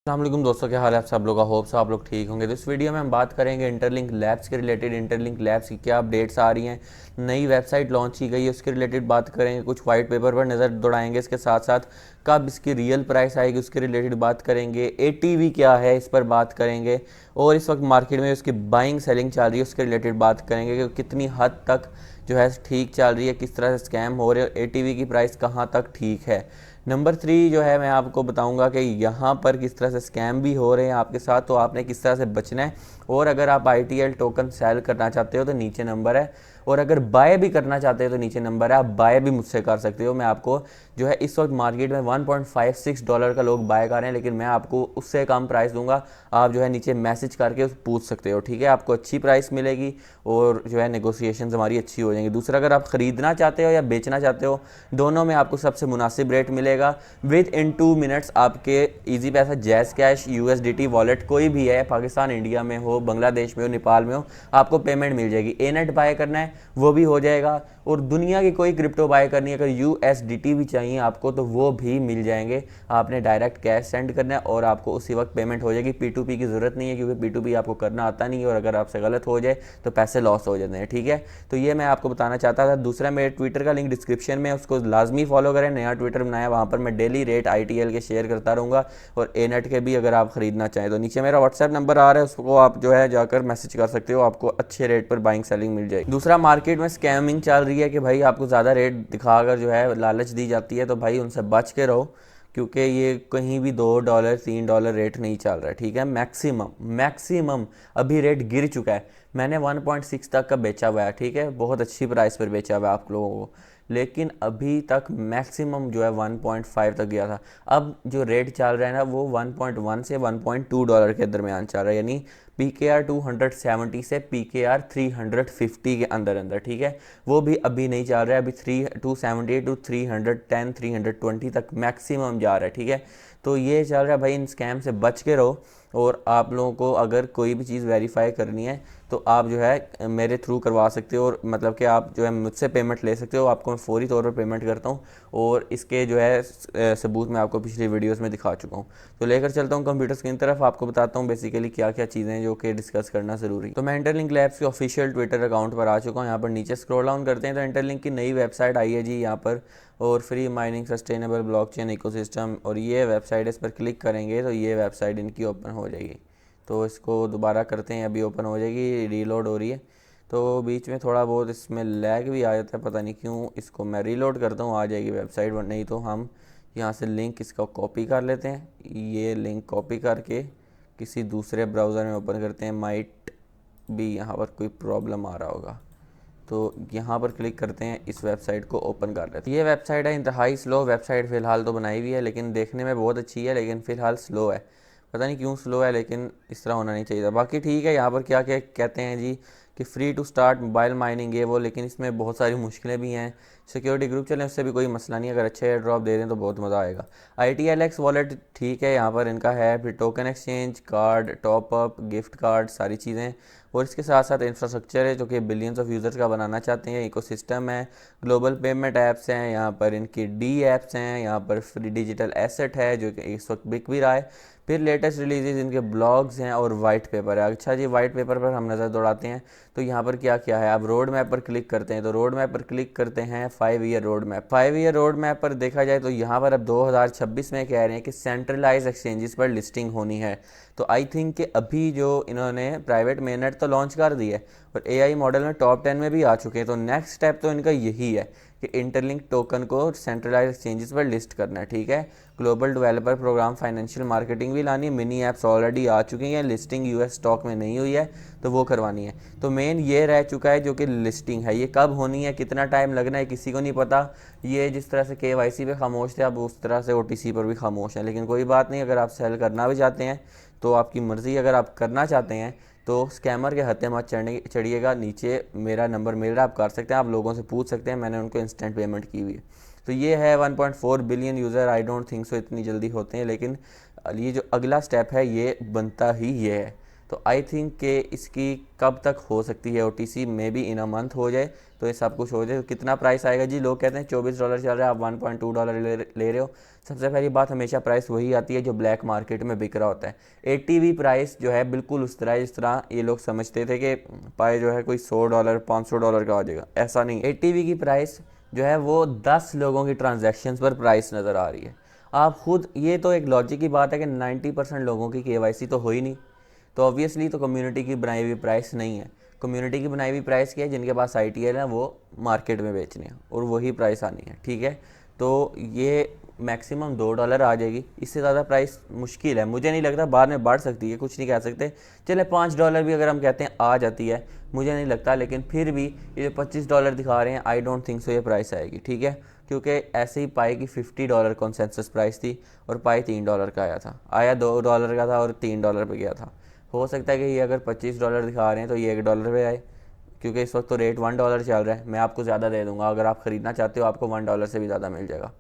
अस्सलामुअलैकुम दोस्तों, क्या हाल है आप सब लोग का। होप से आप लोग ठीक होंगे। तो इस वीडियो में हम बात करेंगे इंटरलिंक लैब्स के रिलेटेड। इंटरलिंक लैब्स की क्या अपडेट्स आ रही हैं, नई वेबसाइट लॉन्च की गई है उसके रिलेटेड बात करेंगे, कुछ वाइट पेपर पर नज़र दौड़ाएंगे। इसके साथ साथ कब इसकी रियल प्राइस आएगी उसके रिलेटेड बात करेंगे। एटीवी क्या है इस पर बात करेंगे, और इस वक्त मार्केट में उसकी बाइंग सेलिंग चल रही है उसके रिलेटेड बात करेंगे कि कितनी हद तक जो है ठीक चल रही है, किस तरह से स्कैम हो रहे हैं, एटीवी की प्राइस कहाँ तक ठीक है। नंबर 3 जो है मैं आपको बताऊंगा कि यहाँ पर किस तरह से स्कैम भी हो रहे हैं आपके साथ, तो आपने किस तरह से बचना है। और अगर आप ITL टोकन सेल करना चाहते हो तो नीचे नंबर है, और अगर बाय भी करना चाहते हो तो नीचे नंबर है, आप बाय भी मुझसे कर सकते हो। मैं आपको जो है इस वक्त मार्केट में $1.56 का लोग बाय कर रहे हैं, लेकिन मैं आपको उससे कम प्राइस दूंगा। आप जो है नीचे मैसेज करके पूछ सकते हो, ठीक है। आपको अच्छी प्राइस मिलेगी और जो है नेगोशिएशन हमारी अच्छी हो जाएंगी। दूसरा, अगर आप ख़रीदना चाहते हो या बेचना चाहते हो, दोनों में आपको सबसे मुनासिब रेट मिलेगा। विद इन 2 मिनट्स आपके ईजी पैसा, जैज़ कैश, USDT वॉलेट कोई भी है, पाकिस्तान इंडिया में हो, बांग्लादेश में हो, नेपाल में हो, आपको पेमेंट मिल जाएगी। एनेट बाय करना है वो भी हो जाएगा, और दुनिया की कोई क्रिप्टो बाय करनी है, अगर USDT भी चाहिए आपको तो वो भी मिल जाएंगे। आपने डायरेक्ट कैश सेंड करना है और आपको उसी वक्त पेमेंट हो जाएगी। P2P की ज़रूरत नहीं है, क्योंकि P2P आपको करना आता नहीं है, और अगर आपसे गलत हो जाए तो पैसे लॉस हो जाते हैं, ठीक है। तो ये मैं आपको बताना चाहता था। दूसरा, मेरे ट्विटर का लिंक डिस्क्रिप्शन में, उसको लाजमी फॉलो करें। नया ट्विटर बनाया, वहाँ पर मैं डेली रेट ITL के शेयर करता रहूँगा, और एनेट के भी अगर आप ख़रीदना चाहें तो नीचे मेरा व्हाट्सएप नंबर आ रहा है, उसको आप जो है जाकर मैसेज कर सकते हो, आपको अच्छे रेट पर बाइंग सेलिंग मिल जाएगी। दूसरा, मार्केट में स्कैमिंग चल रही है कि भाई आपको ज़्यादा रेट दिखाकर जो है लालच दी जाती है, तो भाई उनसे बच के रहो, क्योंकि ये कहीं भी $2 $3 रेट नहीं चल रहा है, ठीक है। मैक्सिमम मैक्सिमम अभी रेट गिर चुका है। मैंने 1.6 तक का बेचा हुआ है, ठीक है, बहुत अच्छी प्राइस पर बेचा हुआ है आप लोगों को, लेकिन अभी तक मैक्सिमम जो है 1.5 तक गया था। अब जो रेट चल रहा है ना, वो 1.1 से $1.2 के दरमियान चल रहा है, यानी PKR 270 से PKR 350 के अंदर अंदर, ठीक है। वो भी अभी नहीं चल रहा है, अभी 278 टू 310 320 तक मैक्सिमम जा रहा है, ठीक है। तो ये चल रहा है भाई, इन स्कैम से बच के रहो। और आप लोगों को अगर कोई भी चीज़ वेरीफाई करनी है तो आप जो है मेरे थ्रू करवा सकते हो, और मतलब कि आप जो है मुझसे पेमेंट ले सकते हो। आपको मैं फौरी तौर पर पेमेंट करता हूँ, और इसके जो है सबूत मैं आपको पिछली वीडियोस में दिखा चुका हूँ। तो लेकर चलता हूँ कंप्यूटर स्क्रीन तरफ, आपको बताता हूँ बेसिकली क्या क्या चीज़ें हैं जो कि डिस्कस करना ज़रूरी है। तो मैं इंटरलिंक लैब्स के ऑफिशियल ट्विटर अकाउंट पर आ चुका हूँ। यहाँ पर नीचे स्क्रॉल डाउन करते हैं तो इंटरलिंक की नई वेबसाइट आई है जी यहाँ पर, और free mining sustainable blockchain ecosystem, और ये वेबसाइट, इस पर क्लिक करेंगे तो ये वेबसाइट इनकी ओपन हो जाएगी। तो इसको दोबारा करते हैं, अभी ओपन हो जाएगी, रीलोड हो रही है। तो बीच में थोड़ा बहुत इसमें लैग भी आ जाता है, पता नहीं क्यों। इसको मैं रीलोड करता हूँ, आ जाएगी वेबसाइट। नहीं तो हम यहाँ से लिंक इसका कॉपी कर लेते हैं, ये लिंक कॉपी करके किसी दूसरे ब्राउज़र में ओपन करते हैं। माइट भी यहाँ पर कोई प्रॉब्लम आ रहा होगा, तो यहाँ पर क्लिक करते हैं, इस वेबसाइट को ओपन कर लेते हैं। ये वेबसाइट है इंतहाई स्लो वेबसाइट, फ़िलहाल तो बनाई हुई है, लेकिन देखने में बहुत अच्छी है, लेकिन फ़िलहाल स्लो है। पता नहीं क्यों स्लो है, लेकिन इस तरह होना नहीं चाहिए था। बाकी ठीक है। यहाँ पर क्या क्या कहते हैं जी कि free to start mobile mining ये वो, लेकिन इसमें बहुत सारी मुश्किलें भी हैं। सिक्योरिटी ग्रुप चलें, उससे भी कोई मसला नहीं, अगर अच्छे एयर ड्रॉप दे दें तो बहुत मज़ा आएगा। ITLX वॉलेट ठीक है, यहाँ पर इनका है। फिर token exchange, card top up, gift card, सारी चीज़ें। और इसके साथ साथ इंफ्रास्ट्रक्चर है जो कि बिलियंस ऑफ यूज़र्स का बनाना चाहते हैं। इकोसिस्टम है, ग्लोबल पेमेंट ऐप्स हैं, यहाँ पर इनकी डी ऐप्स हैं, यहाँ पर फ्री डिजिटल एसेट है जो कि इस वक्त बिक भी रहा है। फिर लेटेस्ट रिलीजेज इनके ब्लॉग्स हैं और वाइट पेपर है। अच्छा जी, वाइट पेपर पर हम नज़र दौड़ाते हैं तो यहाँ पर क्या क्या है। आप रोड मैप पर क्लिक करते हैं, तो रोड मैप पर क्लिक करते हैं 5 year road map. 5 year road map पर देखा जाए तो यहाँ पर अब 2026 में कह रहे हैं कि सेंट्रलाइज एक्सचेंजेस पर लिस्टिंग होनी है। तो आई थिंक कि अभी जो इन्होंने प्राइवेट मेननेट तो लॉन्च कर दी है, और AI मॉडल में टॉप 10 में भी आ चुके हैं। तो नेक्स्ट स्टेप तो इनका यही है कि इंटरलिंक टोकन को सेंट्रलाइज एक्सचेंजेस पर लिस्ट करना है, ठीक है। Global developer program, financial marketing भी लानी है। मिनी ऐप्स ऑलरेडी आ चुकी हैं, लिस्टिंग US स्टॉक में नहीं हुई है तो वो करवानी है। तो मेन ये रह चुका है जो कि लिस्टिंग है, ये कब होनी है, कितना टाइम लगना है, किसी को नहीं पता। ये जिस तरह से KYC पे खामोश थे, अब उस तरह से OTC पर भी खामोश है, लेकिन कोई बात नहीं। अगर आप सेल करना भी चाहते हैं तो आपकी मर्ज़ी, अगर आप करना चाहते हैं तो स्कैमर के हत्थे मत चढ़िएगा। नीचे मेरा नंबर मिल रहा है, आप कर सकते हैं, आप लोगों से पूछ सकते हैं, मैंने उनको इंस्टेंट पेमेंट की हुई है। तो ये है 1.4 billion user. I don't think so इतनी जल्दी होते हैं, लेकिन ये जो अगला स्टेप है ये बनता ही ये है। तो आई थिंक कि इसकी कब तक हो सकती है OTC, may be in a month हो जाए तो ये सब कुछ हो जाए। तो कितना प्राइस आएगा जी? लोग कहते हैं $24 चल रहा है, आप $1.2 ले रहे हो। सबसे पहली बात, हमेशा प्राइस वही आती है जो ब्लैक मार्केट में बिक रहा होता है। ATV प्राइस जो है बिल्कुल उस तरह जिस तरह ये लोग समझते थे कि पाए जो है कोई $100 $500 का आ जाएगा, ऐसा नहीं। ATV की प्राइस जो है वो 10 लोगों की ट्रांजैक्शंस पर प्राइस नज़र आ रही है। आप खुद, ये तो एक लॉजिक की बात है कि 90% लोगों की KYC तो हो ही नहीं, तो ऑब्वियसली तो कम्युनिटी की बनाई हुई प्राइस नहीं है। कम्युनिटी की बनाई हुई प्राइस क्या है? जिनके पास ITL है वो मार्केट में बेचने हैं और वही प्राइस आनी है, ठीक है। तो ये मैक्सिमम $2 आ जाएगी, इससे ज़्यादा प्राइस मुश्किल है। मुझे नहीं लगता, बाद में बढ़ सकती है, कुछ नहीं कह सकते। चले $5 भी अगर हम कहते हैं आ जाती है, मुझे नहीं लगता, लेकिन फिर भी ये जो $25 दिखा रहे हैं, आई डोंट थिंक सो ये प्राइस आएगी, ठीक है। क्योंकि ऐसे ही पाई की $50 कॉन्सेंसस प्राइस थी और पाई $3 का आया था, आया $2 का था और $3 पे गया था। हो सकता है कि ये अगर $25 दिखा रहे हैं तो ये $1 पे आए, क्योंकि इस वक्त तो रेट $1 चल रहा है। मैं आपको ज़्यादा दे दूंगा, अगर आप ख़रीदना चाहते हो आपको $1 से भी ज़्यादा मिल जाएगा।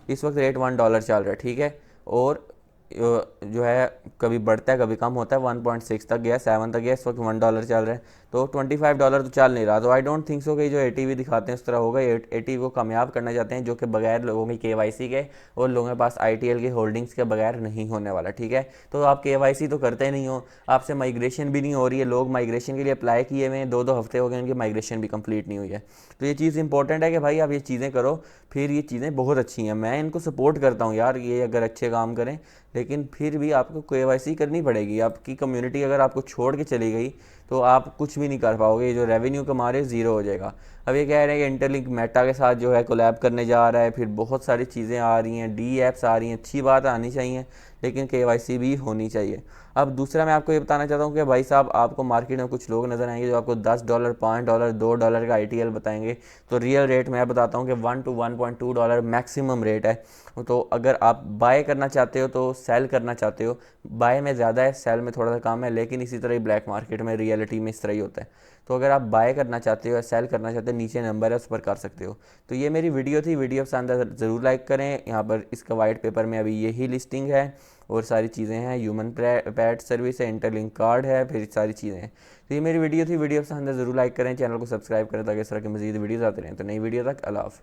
इस वक्त रेट $1 चल रहा है, ठीक है। और जो है कभी बढ़ता है कभी कम होता है, 1.6 तक गया, 7 तक गया, इस वक्त $1 चल रहा है, तो $25 तो चल नहीं रहा। तो आई डोंट थिंक सो कि जो ATV दिखाते हैं उस तरह होगा। ATV को कामयाब करना चाहते हैं, जो कि बगैर लोगों की KYC के और लोगों के पास ITL के होल्डिंग्स के बगैर नहीं होने वाला, ठीक है। तो आप KYC तो करते नहीं हो, आपसे माइग्रेशन भी नहीं हो रही है, लोग माइग्रेशन के लिए अप्लाई किए हुए हैं, 2-2 हफ्ते हो गए उनकी माइग्रेशन भी कंप्लीट नहीं हुई है। तो ये चीज़ इंपॉर्टेंट है कि भाई आप ये चीज़ें करो, फिर ये चीज़ें बहुत अच्छी हैं, मैं इनको सपोर्ट करता हूँ यार, ये अगर अच्छे काम करें। लेकिन फिर भी आपको KYC करनी पड़ेगी। आपकी कम्युनिटी अगर आपको छोड़ के चली गई तो आप कुछ भी नहीं कर पाओगे, ये जो रेवेन्यू कमा रहे ज़ीरो हो जाएगा। अब ये कह रहे हैं कि इंटरलिंक मेटा के साथ जो है कोलैब करने जा रहा है, फिर बहुत सारी चीज़ें आ रही हैं, DApps आ रही हैं, अच्छी बात आनी चाहिए, लेकिन KYC भी होनी चाहिए। अब दूसरा मैं आपको ये बताना चाहता हूँ कि भाई साहब, आपको मार्केट में कुछ लोग नज़र आएंगे जो आपको $10 $5 $2 का ITL बताएंगे, तो रियल रेट मैं बताता हूँ कि $1 to $1.2 मैक्सिमम रेट है। तो अगर आप बाय करना चाहते हो तो सेल करना चाहते हो, बाय में ज़्यादा है, सेल में थोड़ा सा कम है, लेकिन इसी तरह ही ब्लैक मार्केट में रियलिटी में इस तरह ही होता है। तो अगर आप बाय करना चाहते हो या सेल करना चाहते हो, नीचे नंबर है उस पर कर सकते हो। तो ये मेरी वीडियो थी, वीडियो पसंद है ज़रूर लाइक करें। यहाँ पर इसका वाइट पेपर में अभी यही लिस्टिंग है और सारी चीज़ें हैं, ह्यूमन पैड सर्विस है, इंटरलिंक कार्ड है, फिर सारी चीज़ें हैं। तो ये मेरी वीडियो थी, वीडियो पसंद है ज़रूर लाइक करें, चैनल को सब्सक्राइब करें ताकि इस तरह की मज़ीद वीडियोज़ आते रहें। तो नई वीडियो तक अल्लाह हाफ़िज़।